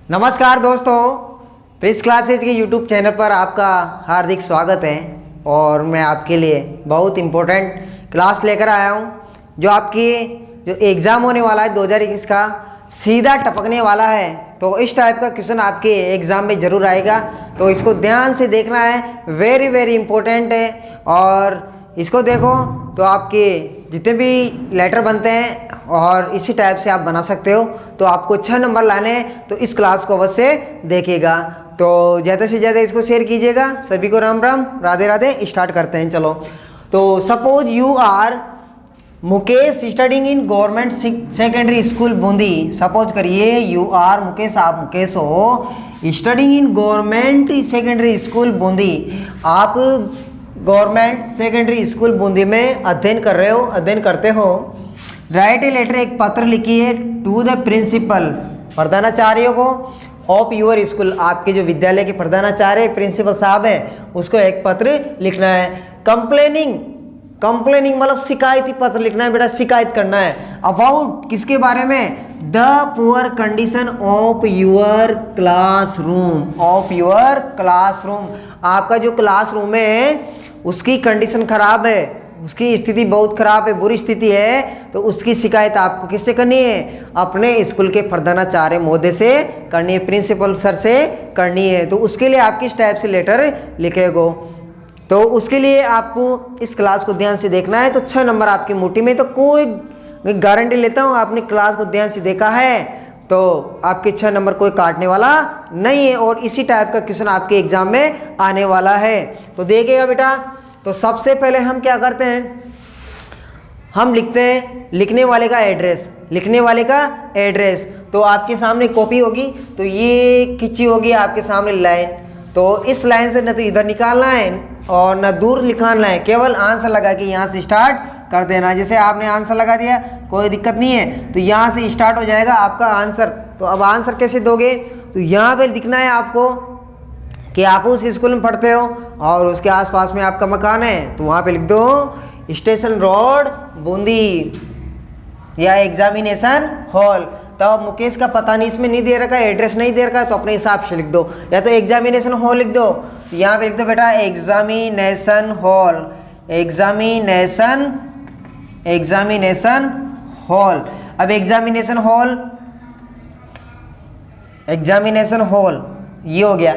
नमस्कार दोस्तों, Prince classes के यूट्यूब चैनल पर आपका हार्दिक स्वागत है। और मैं आपके लिए बहुत इम्पोर्टेंट क्लास लेकर आया हूं, जो आपकी जो एग्ज़ाम होने वाला है 2021 का सीधा टपकने वाला है। तो इस टाइप का क्वेश्चन आपके एग्ज़ाम में ज़रूर आएगा, तो इसको ध्यान से देखना है। वेरी वेरी इम्पोर्टेंट है, और इसको देखो तो आपके जितने भी लेटर बनते हैं और इसी टाइप से आप बना सकते हो। तो आपको 6 नंबर लाने हैं, तो इस क्लास को अवश्य देखिएगा। तो ज़्यादा से ज़्यादा इसको शेयर कीजिएगा। सभी को राम राम, राधे राधे। स्टार्ट करते हैं, चलो। तो suppose you are Mukesh studying in government secondary school Bundi. Suppose करिए यू आर मुकेश, आप मुकेश हो, studying in government secondary school Bundi. आप गवर्नमेंट सेकेंडरी स्कूल बूंदी में अध्ययन कर रहे हो, अध्ययन करते हो। राइट ए लेटर, एक पत्र लिखिए टू द प्रिंसिपल, प्रधानाचार्य को, ऑफ यूर स्कूल, आपके जो विद्यालय के प्रधानाचार्य प्रिंसिपल साहब हैं, उसको एक पत्र लिखना है। कंप्लेनिंग मतलब शिकायती पत्र लिखना है बेटा, शिकायत करना है। अबाउट किसके बारे में? The poor condition of your classroom, of your classroom. आपका जो क्लासरूम है उसकी कंडीशन खराब है, उसकी स्थिति बहुत खराब है, बुरी स्थिति है। तो उसकी शिकायत आपको किससे करनी है? अपने स्कूल के प्रधानाचार्य महोदय से करनी है, प्रिंसिपल सर से करनी है। तो उसके लिए आप किस टाइप से लेटर लिखेगो, तो उसके लिए आपको इस क्लास को ध्यान से देखना है। तो 6 नंबर आपकी मोटी में, तो कोई गारंटी लेता हूँ आपने क्लास को ध्यान से देखा है तो आपके 6 नंबर कोई काटने वाला नहीं है। और इसी टाइप का क्वेश्चन आपके एग्जाम में आने वाला है, तो देखिएगा बेटा। तो सबसे पहले हम क्या करते हैं, हम लिखते हैं लिखने वाले का एड्रेस, लिखने वाले का एड्रेस। तो आपके सामने कॉपी होगी, तो ये खिंची होगी आपके सामने लाइन। तो इस लाइन से न तो इधर निकालना है और न दूर लिखाना है, केवल आंसर लगा के यहाँ से स्टार्ट कर देना। जैसे आपने आंसर लगा दिया, कोई दिक्कत नहीं है, तो यहाँ से स्टार्ट हो जाएगा आपका आंसर। तो अब आंसर कैसे दोगे? तो यहाँ पे लिखना है आपको कि आप उस स्कूल में पढ़ते हो और उसके आसपास में आपका मकान है, तो वहाँ पे लिख दो स्टेशन रोड बूंदी या एग्जामिनेशन हॉल। तो अब मुकेश का पता नहीं इसमें नहीं दे रखा है, एड्रेस नहीं दे रखा है, तो अपने हिसाब से लिख दो, या तो एग्जामिनेशन हॉल लिख दो। तो यहाँ पे लिख दो बेटा एग्जामिनेशन हॉल, एग्जामिनेशन हॉल। अब एग्जामिनेशन हॉल ये हो गया।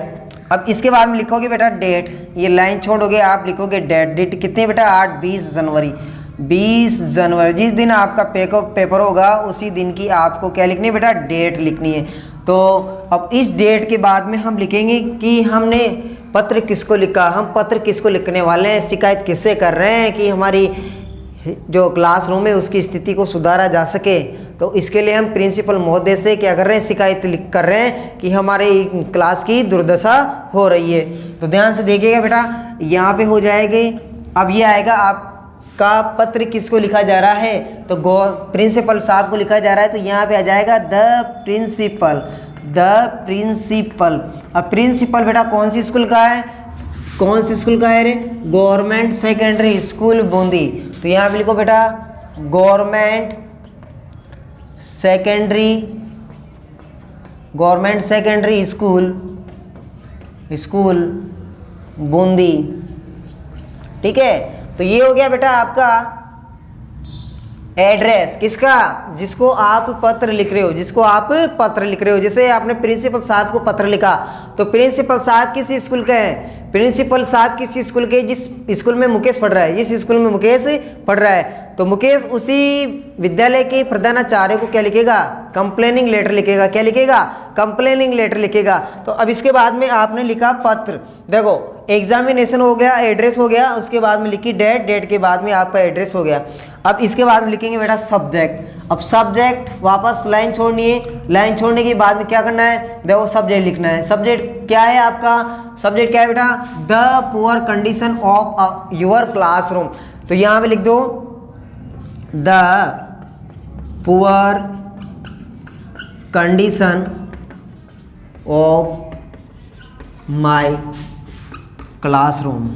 अब इसके बाद में लिखोगे बेटा डेट, ये लाइन छोड़ोगे, आप लिखोगे डेट कितने बेटा? 8-20 जनवरी, 20 जनवरी जिस दिन आपका पेपर होगा उसी दिन की आपको क्या लिखनी है बेटा? डेट लिखनी है। तो अब इस डेट के बाद में हम लिखेंगे कि हमने पत्र किसको लिखा, हम पत्र किसको लिखने वाले हैं, शिकायत किससे कर रहे हैं कि हमारी जो क्लासरूम है उसकी स्थिति को सुधारा जा सके। तो इसके लिए हम प्रिंसिपल महोदय से क्या कर रहे हैं? शिकायत कर रहे हैं कि हमारे क्लास की दुर्दशा हो रही है। तो ध्यान से देखिएगा बेटा, यहाँ पे हो जाएगी। अब ये आएगा आपका पत्र किसको लिखा जा रहा है, तो प्रिंसिपल साहब को लिखा जा रहा है। तो यहाँ पे आ जाएगा द प्रिंसिपल। अब प्रिंसिपल बेटा कौन सी स्कूल का है? कौन सी स्कूल का है रे? Government secondary school Bundi. तो यहाँ पे लिखो बेटा गवर्नमेंट सेकेंडरी स्कूल बूंदी। ठीक है, तो ये हो गया बेटा आपका एड्रेस किसका? जिसको आप पत्र लिख रहे हो, जैसे आपने प्रिंसिपल साहब को पत्र लिखा, तो प्रिंसिपल साहब किस स्कूल के हैं? प्रिंसिपल साहब किस स्कूल के? जिस स्कूल में मुकेश पढ़ रहा है, जिस स्कूल में मुकेश पढ़ रहा है। तो मुकेश उसी विद्यालय के प्रधानाचार्य को क्या लिखेगा? कंप्लेनिंग लेटर लिखेगा। क्या लिखेगा? कंप्लेनिंग लेटर लिखेगा। तो अब इसके बाद में आपने लिखा पत्र, देखो एग्जामिनेशन हो गया, एड्रेस हो गया, उसके बाद में लिखी डेट के बाद में आपका एड्रेस हो गया। अब इसके बाद में लिखेंगे बेटा सब्जेक्ट। अब सब्जेक्ट वापस लाइन छोड़नी है, लाइन छोड़ने के बाद में क्या करना है? देखो सब्जेक्ट लिखना है। सब्जेक्ट क्या है आपका? सब्जेक्ट क्या है बेटा? The poor condition of your classroom. तो यहाँ पे लिख दो the poor condition of my classroom.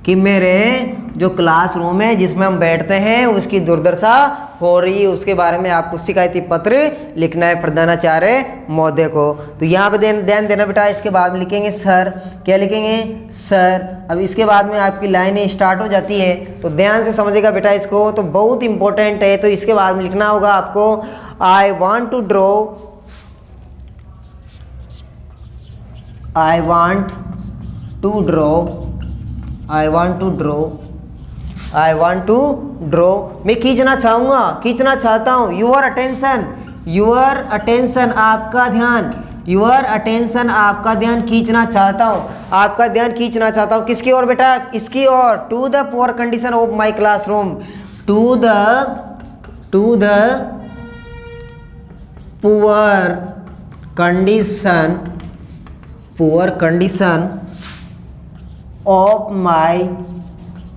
कि मेरे जो क्लासरूम है जिसमें हम बैठते हैं उसकी दुर्दशा हो रही है, उसके बारे में आपको शिकायती पत्र लिखना है प्रधानाचार्य महोदय को। तो यहाँ पे ध्यान देना बेटा। इसके बाद में लिखेंगे सर, क्या लिखेंगे सर। अब इसके बाद में आपकी लाइनें स्टार्ट हो जाती है, तो ध्यान से समझेगा बेटा इसको, तो बहुत इंपॉर्टेंट है। तो इसके बाद में लिखना होगा आपको I want to draw, I want to draw, I want to draw, I want to draw। मैं खींचना चाहूँगा, खींचना चाहता हूँ। Your attention, your attention आपका ध्यान, your attention आपका ध्यान खींचना चाहता हूँ, आपका ध्यान खींचना चाहता हूँ। किसकी ओर बेटा? इसकी ओर। To the poor condition of my classroom, to the poor condition of my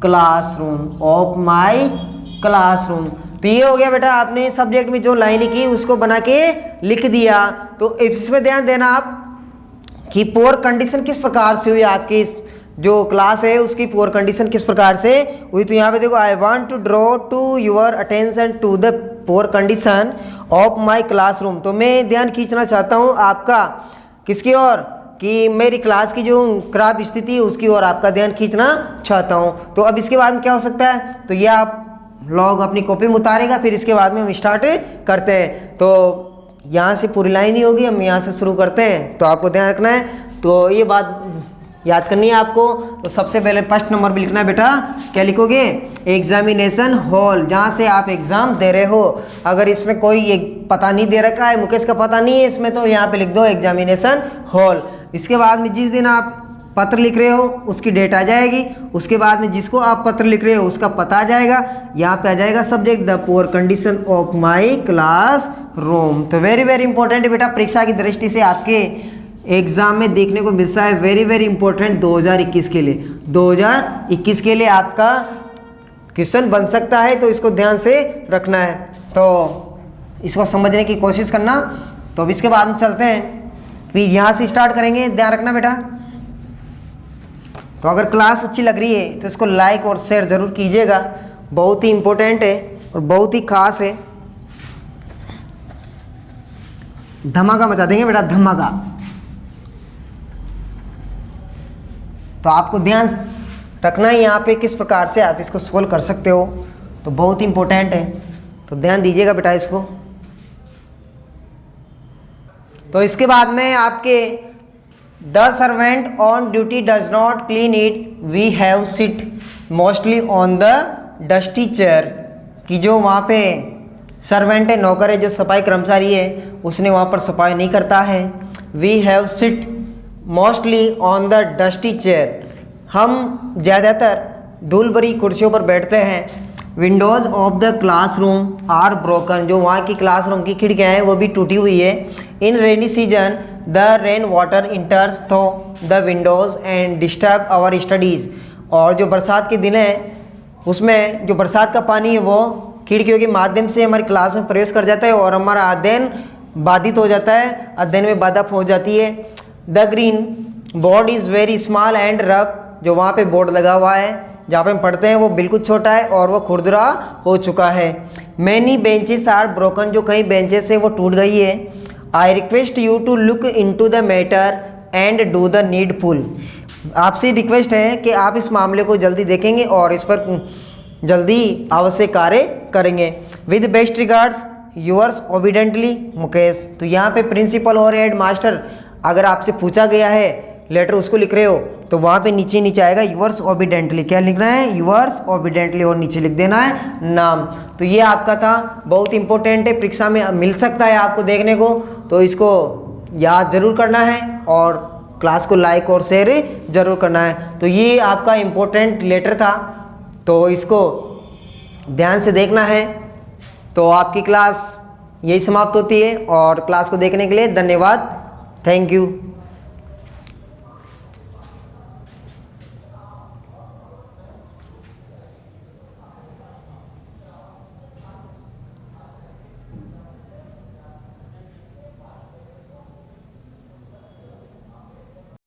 classroom, of my classroom। तो ये हो गया बेटा, आपने सब्जेक्ट में जो लाइन की उसको बना के लिख दिया। तो इसमें ध्यान देना आप कि पोअर कंडीशन किस प्रकार से हुई, आपकी जो क्लास है उसकी पोअर कंडीशन किस प्रकार से हुई। तो यहाँ पे देखो, I want to draw to your attention to the poor condition of my classroom. तो मैं ध्यान खींचना चाहता हूँ आपका किसकी ओर, कि मेरी क्लास की जो खराब स्थिति है उसकी ओर आपका ध्यान खींचना चाहता हूँ। तो अब इसके बाद में क्या हो सकता है, तो ये आप लोग अपनी कॉपी में उतारेगा, फिर इसके बाद में हम स्टार्ट करते हैं। तो यहाँ से पूरी लाइन ही होगी, हम यहाँ से शुरू करते हैं। तो आपको ध्यान रखना है, तो ये बात याद करनी है आपको। तो सबसे पहले फर्स्ट नंबर भी लिखना है बेटा, क्या लिखोगे? एग्जामिनेशन हॉल, जहाँ से आप एग्जाम दे रहे हो। अगर इसमें कोई एक पता नहीं दे रखा है, मुकेश का पता नहीं है इसमें, तो यहाँ पे लिख दो एग्जामिनेशन हॉल। इसके बाद में जिस दिन आप पत्र लिख रहे हो उसकी डेट आ जाएगी, उसके बाद में जिसको आप पत्र लिख रहे हो उसका पता आ जाएगा। यहाँ पे आ जाएगा subject the poor condition of my class room. तो वेरी वेरी इंपॉर्टेंट बेटा, परीक्षा की दृष्टि से आपके एग्जाम में देखने को मिलता है, वेरी वेरी इंपॉर्टेंट 2021 के लिए। 2021 के लिए आपका क्वेश्चन बन सकता है, तो इसको ध्यान से रखना है, तो इसको समझने की कोशिश करना। तो अब इसके बाद में चलते हैं, फिर यहाँ से स्टार्ट करेंगे, ध्यान रखना बेटा। तो अगर क्लास अच्छी लग रही है तो इसको लाइक और शेयर ज़रूर कीजिएगा, बहुत ही इम्पोर्टेंट है और बहुत ही खास है। धमाका मचा देंगे बेटा, धमाका। तो आपको ध्यान रखना है यहाँ पे किस प्रकार से आप इसको सोल्व कर सकते हो, तो बहुत ही इंपॉर्टेंट है, तो ध्यान दीजिएगा बेटा इसको। तो इसके बाद में आपके the servant on duty does not clean it, we have sit mostly on the dusty chair, कि जो वहाँ पे सर्वेंट है, नौकर है, जो सफाई कर्मचारी है, उसने वहाँ पर सफाई नहीं करता है। We have sit mostly on the dusty chair, हम ज़्यादातर धूल भरी कुर्सियों पर बैठते हैं। Windows of the classroom are broken, जो वहाँ की क्लासरूम की खिड़कियाँ हैं वो भी टूटी हुई है। In rainy season the rain water enters through the windows and disturb our studies, और जो बरसात के दिन है उसमें जो बरसात का पानी है वो खिड़कियों के माध्यम से हमारी क्लास में प्रवेश कर जाता है और हमारा अध्ययन बाधित हो जाता है, अध्ययन में बाधा हो जाती है। The green board is very small and rough, जो वहाँ पे बोर्ड लगा हुआ है जहाँ पे हम पढ़ते हैं वो बिल्कुल छोटा है और वो खुरदरा हो चुका है। मैनी बेंचेस आर ब्रोकन, जो कई बेंचेस है वो टूट गई है। I request you to look into the matter and do the needful, आपसे रिक्वेस्ट है कि आप इस मामले को जल्दी देखेंगे और इस पर जल्दी आवश्यक कार्य करेंगे। With best regards yours obediently Mukesh. तो यहाँ पे प्रिंसिपल और हेड मास्टर अगर आपसे पूछा गया है लेटर उसको लिख रहे हो तो वहाँ पे नीचे आएगा यूअर्स ओबीडेंटली, क्या लिखना है? यूअर्स ओबीडेंटली, और नीचे लिख देना है नाम। तो ये आपका था, बहुत इंपॉर्टेंट है, परीक्षा में मिल सकता है आपको देखने को, तो इसको याद जरूर करना है और क्लास को लाइक और शेयर जरूर करना है। तो ये आपका इम्पोर्टेंट लेटर था, तो इसको ध्यान से देखना है। तो आपकी क्लास यही समाप्त होती है और क्लास को देखने के लिए धन्यवाद, थैंक यू।